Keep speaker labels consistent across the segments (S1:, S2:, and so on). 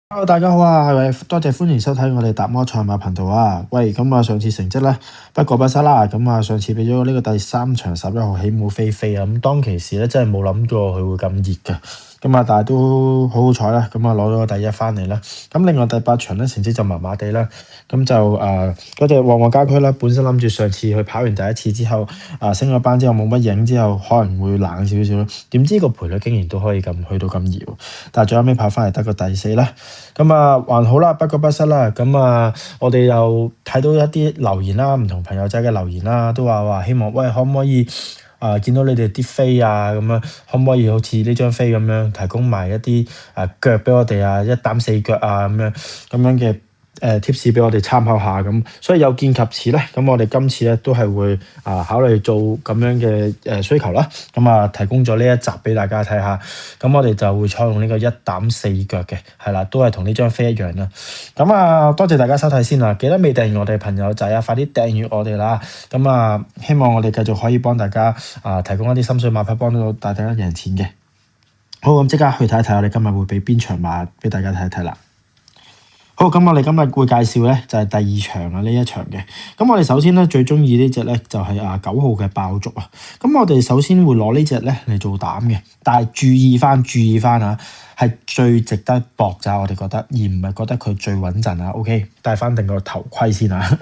S1: Hello，大家好啊！喂，多謝歡迎收睇我哋達摩賽馬頻道啊！喂，咁啊上次成績咧不過不失啦，咁啊上次俾咗呢個第三場11號起舞飛飛啊，咁當其時咧真係冇諗過佢會咁熱嘅，咁啊但係都好好彩啦，咁啊攞咗個第一翻嚟啦。咁另外第8場咧成績就麻麻地啦，咁就嗰隻旺旺家駒啦，本身諗住上次去跑完第一次之後升咗班之後冇乜影之後可能會冷少少咯，點知個賠率竟然都可以咁去到咁搖，但係最後尾跑翻嚟得個第4啦。咁啊，還好啦，不過不失啦。咁啊，我哋又睇到一啲留言啦，唔同朋友仔嘅留言啦，都話希望喂，可唔可以見到你哋啲飛啊咁樣，可唔可以好似呢張飛咁樣提供埋一啲腳俾我哋啊，一膽4腳啊咁樣嘅tips 俾我哋參考下咁，所以有見及此咧，咁我哋今次咧都係會考慮做咁樣嘅需求啦，咁提供咗呢一集俾大家睇下，咁我哋就會採用呢個一膽4腳嘅，係啦，都係同呢張飛一樣啦。咁多謝大家收睇先啦，記得未訂閱我哋朋友仔快啲訂閱我哋啦。咁希望我哋繼續可以幫大家提供一啲心水馬匹，幫到大家贏錢嘅。好，咁即刻去睇一睇我哋今日會俾邊場馬俾大家睇一睇啦。好，咁我哋今日會介紹咧就係第2場啊呢一場嘅。咁我哋首先咧最中意呢隻咧就係9號嘅爆竹啊。咁我哋首先會攞呢隻咧嚟做膽嘅，但係注意翻啊，係最值得搏咋我哋覺得，而唔係覺得佢最穩陣啊。OK， 戴翻定個頭盔先啊。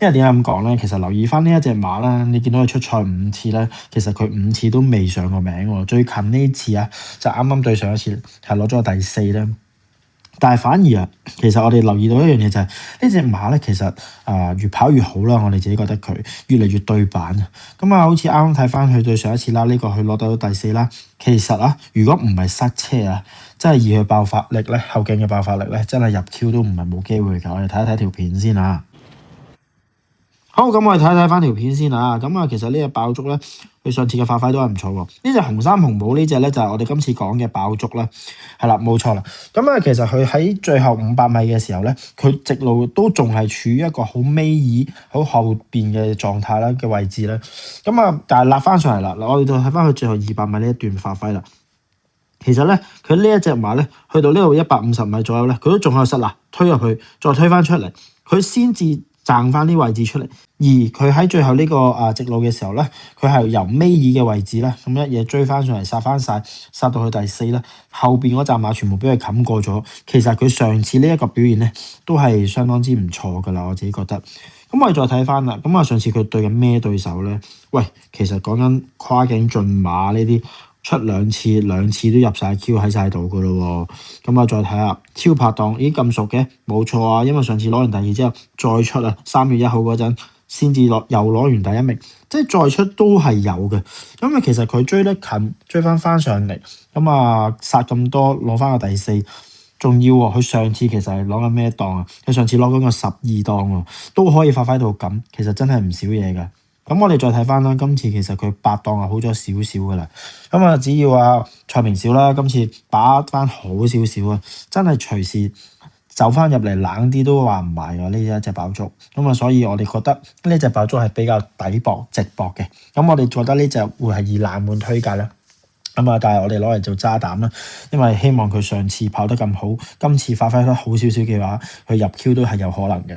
S1: 因為點解咁講咧？其實留意翻呢一隻馬啦，你見到佢出賽5次咧，其實佢5次都未上過名喎。最近呢次啊，就啱啱對上一次係攞咗個第4咧。但係反而其實我哋留意到一樣嘢就係呢隻馬咧，其實越跑越好啦。我哋自己覺得佢越嚟越對版啊。咁好似啱啱睇翻佢對上一次啦，呢個佢攞到第4啦。其實如果唔係塞車啊，真係以佢爆發力咧，後勁嘅爆發力咧，真係入 Q 都唔係冇機會㗎。我哋睇一睇條片先啊。好，咁我哋睇翻條片先啊。咁其實呢隻爆竹咧，佢上次嘅發揮都係唔錯喎。呢隻紅衫紅帽呢隻咧就係我哋今次講嘅爆竹啦，係啦，冇錯啦。咁其實佢喺最後500米嘅時候咧，佢直路都仲係處於一個好尾二、好後邊嘅狀態啦嘅位置咧。但係立翻上嚟啦，嗱，我哋就睇翻佢最後200米呢一段發揮啦。其實咧，佢呢一隻馬咧，去到呢度150米左右咧，佢都仲有失啦，推入去，再推翻出嚟，佢先至掙翻啲位置出嚟。而佢喺最後呢個直路嘅時候咧，佢係由尾二嘅位置咧，咁一嘢追翻上嚟，殺翻晒，殺到去第4啦。後邊嗰紮馬全部俾佢冚過咗。其實佢上次呢一個表現咧，都係相當之唔錯噶啦，我自己覺得。咁我哋再睇翻啦，咁上次佢對緊咩對手咧？喂，其實講緊跨境駿馬呢啲。出兩次都入晒 Q 喺晒度噶咯喎，再睇下超拍檔，咦咁熟嘅？冇錯啊，因為上次攞完第2之後再出啊，3月1號嗰陣先至又攞完第1名，即係再出都係有嘅。其實佢追得近，追翻上嚟，殺咁多攞翻個第4，仲要喎。佢上次其實係攞緊咩檔啊？佢上次攞緊個12檔喎，都可以發揮到咁，其實真係唔少嘢㗎。咁我哋再睇翻啦，今次其實佢8檔好咗少少噶啦。只要蔡明少啦，今次把握翻好少少啊，真係隨時走翻入嚟冷啲都話唔埋㗎呢一隻爆竹。所以我哋覺得呢隻爆竹係比較抵搏直搏嘅。咁我哋覺得呢隻會係以冷門推介啦。但係我哋攞嚟做渣膽啦，因為希望佢上次跑得咁好，今次發揮得好少少嘅話，佢入 Q 都係有可能嘅。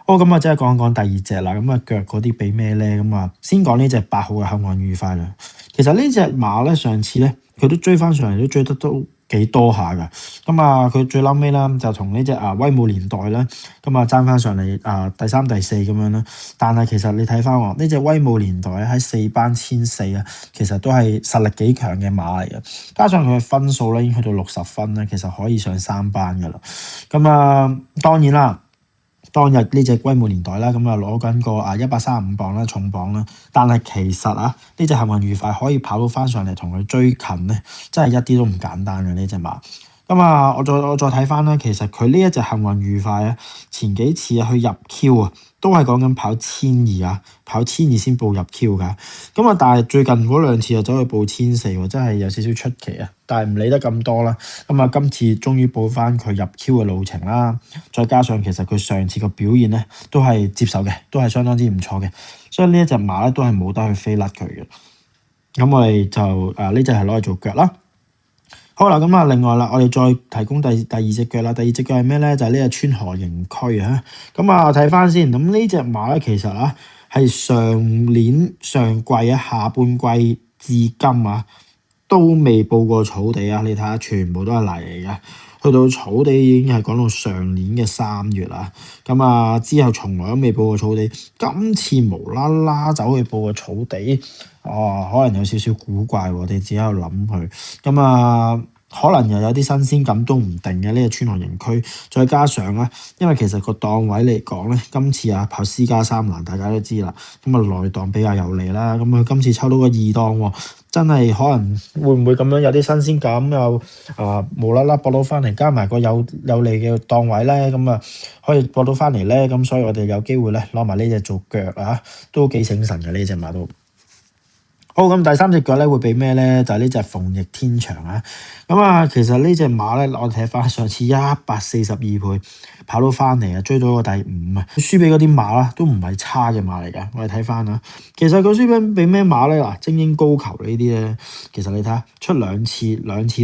S1: 好，咁即係講講第2隻啦。腳嗰啲俾咩咧？先講呢隻8號嘅幸運愉快啦。其實呢隻馬咧，上次咧佢都追翻上嚟，都追得都幾多下噶。佢最嬲尾啦，就同呢隻威武年代啦，爭翻上嚟第3、第4咁樣啦。但係其實你睇翻呢隻威武年代喺4班千4啊，其實都係實力幾強嘅馬嚟嘅。加上佢嘅分數咧已經去到60分咧，其實可以上3班噶啦。當然啦。當日呢隻威武年代啦，攞緊個135磅啦，重磅啦。但係其實呢隻幸運愉快可以跑到翻上嚟同佢追近咧，真係一啲都唔簡單嘅呢隻馬。我再睇翻啦，其實佢呢一隻幸運愉快啊，前幾次去入 Q 啊，都係講緊跑1200啊，跑1200先報入 Q 噶。但係最近嗰2次又走去報1400喎，真係有少少出奇啊！但係唔理得咁多啦。今次終於報翻佢入 Q 嘅路程啦，再加上其實佢上次個表現咧都係接受嘅，都係相當之唔錯嘅，所以呢一隻馬咧都係冇得去飛甩佢嘅。我哋就呢隻係攞嚟做腳啦。好啦，咁啊，另外啦，我哋再提供第二隻腳啦。第二隻腳係咩咧？就係呢隻川河盈區啊。咁啊，睇翻先，咁呢隻馬咧，其實啊係上年上季啊下半季至今啊都未報過草地啊。你睇下，全部都係泥嚟嘅。去到草地已經係講到上年嘅3月啦。咁啊，之後從來都未報過草地，今次無啦啦走去報個草地。哦，可能有少少古怪喎，我哋自己喺度諗佢。咁啊，可能又有啲新鮮感都唔定嘅呢個川河盈區，再加上咧，因為其實個檔位嚟講咧，今次啊跑私家三欄大家都知啦，咁啊內檔比較有利啦，咁啊今次抽到個二檔喎，真係可能會唔會咁樣有啲新鮮感又無啦啦搏到翻嚟，加埋個有利嘅檔位咧，咁啊可以搏到翻嚟咧，咁所以我哋有機會咧攞埋呢隻做腳啊，都幾醒神嘅呢隻馬都。好，咁第三隻腳咧會俾咩咧？就係呢隻鳳翼天翔啊！咁啊，其實呢隻馬咧，我睇翻上次142倍跑到翻嚟啊，追到個第5啊，輸俾嗰啲馬啦，都唔係差嘅馬嚟㗎。我哋睇翻啦，其實佢輸俾咩馬咧？嗱，精英高球呢啲咧，其實你睇下出兩次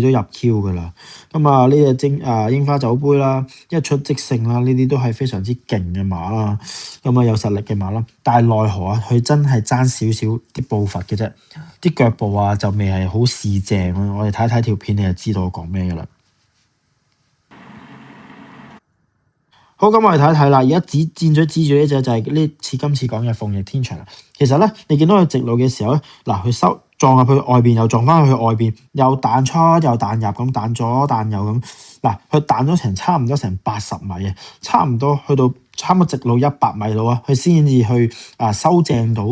S1: 都入 Q 㗎啦。咁啊，呢隻櫻花酒杯啦，一出即勝啦，呢啲都係非常之勁嘅馬啦。咁啊，有實力嘅馬啦，但係奈何啊，佢真係爭少少啲步伐嘅啫。啲腳步啊就未係好市正啊！我哋睇一睇條片，你就知道我講咩㗎啦。好，咁我哋睇一睇啦。而家箭嘴指住呢隻就係今次講嘅鳳翼天翔。其實咧，你見到佢直路嘅時候咧，嗱佢撞入去外邊，又撞翻去外邊，又彈出又彈入咁彈咗彈右咁。嗱，佢彈咗差唔多成80米啊，差唔多去到差唔多直路100米度啊，佢先至去修正到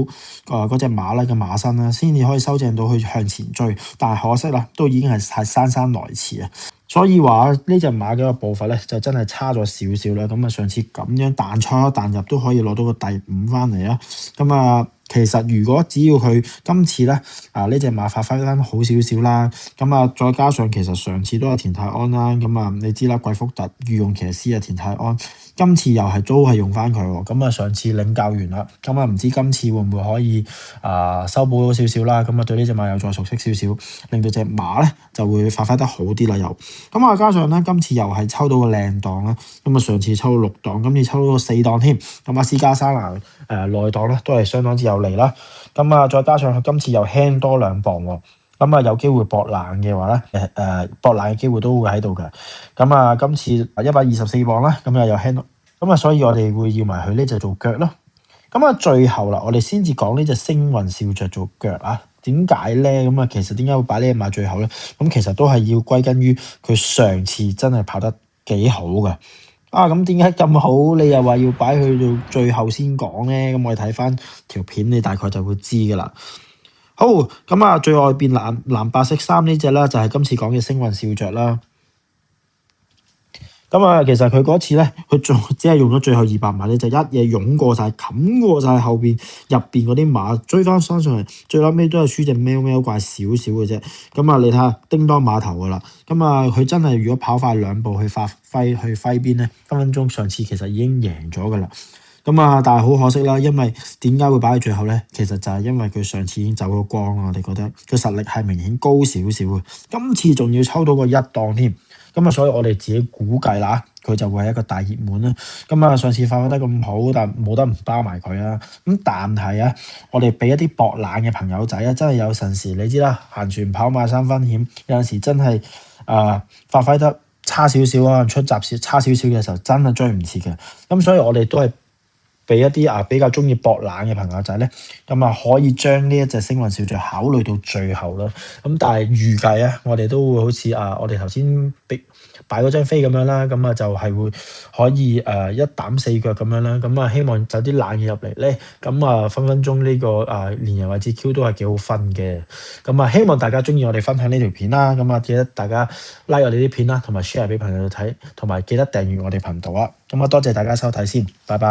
S1: 嗰隻馬咧嘅馬身啦，先至可以修正到去向前追。但係可惜啦，都已經係姍姍來遲啊。所以話呢隻馬嘅個步伐咧就真係差咗少少啦。咁啊，上次咁樣彈出彈入都可以攞到個第5翻嚟啊。咁啊〜其實如果只要佢今次咧呢隻馬發揮得好少少啦，咁啊再加上其實上次都有田泰安啦，咁啊你知啦，貴福特御用騎師啊田泰安，今次又都係用翻佢喎，咁啊上次領教完啦，咁啊唔知今次會唔會可以修補咗少少啦，咁啊對呢隻馬又再熟悉少少，令到隻馬咧就會發揮得好啲啦又，咁啊加上咧今次又係抽到個靚檔啦，咁啊上次抽到6檔，今次抽到4檔添，咁啊私家山欄內檔咧都係相當之有利啦，咁啊再加上佢今次又輕多2磅喎，咁啊有機會搏冷嘅話咧，搏冷嘅機會都會喺度嘅，咁啊今次124磅啦，咁又輕多，咁啊所以我哋會要埋佢呢隻做腳咯，咁啊最後啦，我哋先至講呢隻星雲笑着做腳啊，點解咧？咁啊其實點解會擺呢隻馬最後咧？咁其實都係要歸根於佢上次真係跑得幾好嘅。咁點解咁好？你又話要擺去到最後先講咧？咁我哋睇翻條片，你大概就會知㗎啦。好，咁啊，最外邊藍白色衫呢隻啦，就係今次講嘅星雲笑着啦。咁啊，其實佢嗰次咧，佢只係用咗最後200碼咧，就一嘢湧過晒，冚過晒後邊入邊嗰啲馬，追翻上嚟，最撚尾都係輸隻喵喵怪少少嘅啫。咁啊，你睇下叮當碼頭噶啦。咁啊，佢真係如果跑快2步去發揮去揮邊咧，分分鐘上次其實已經贏咗噶啦。咁啊，但係好可惜啦，因為點解會擺喺最後咧？其實就係因為佢上次已經走咗光啦，我哋覺得佢實力係明顯高少少嘅，今次仲要抽到個1檔添。咁啊，所以我哋自己估計啦，佢就會係一個大熱門啦。咁啊，上次發揮得咁好，但冇得唔包埋佢啊。咁但係啊，我哋俾一啲博冷嘅朋友仔啊，真係有陣時你知啦，行船跑馬三分險，有陣時真係發揮得差少少啊，出閘差少少嘅時候，真係追唔切嘅。咁所以我哋都係俾一啲比較中意博冷嘅朋友仔咧，咁啊可以將呢一隻星雲笑着考慮到最後咯。咁但係預計啊，我哋都會好似我哋頭先擺嗰張飛咁樣啦，咁啊就係會可以一膽4腳咁樣啦。咁啊希望有啲冷嘢入嚟咧，咁啊分分鐘呢個連人位置 Q 都係幾好分嘅。咁啊希望大家中意我哋分享呢條片啦。咁啊記得大家 like 我哋啲片啦，同埋 share 俾朋友睇，同埋記得訂閱我哋頻道啊。咁啊多謝大家收睇先，拜拜。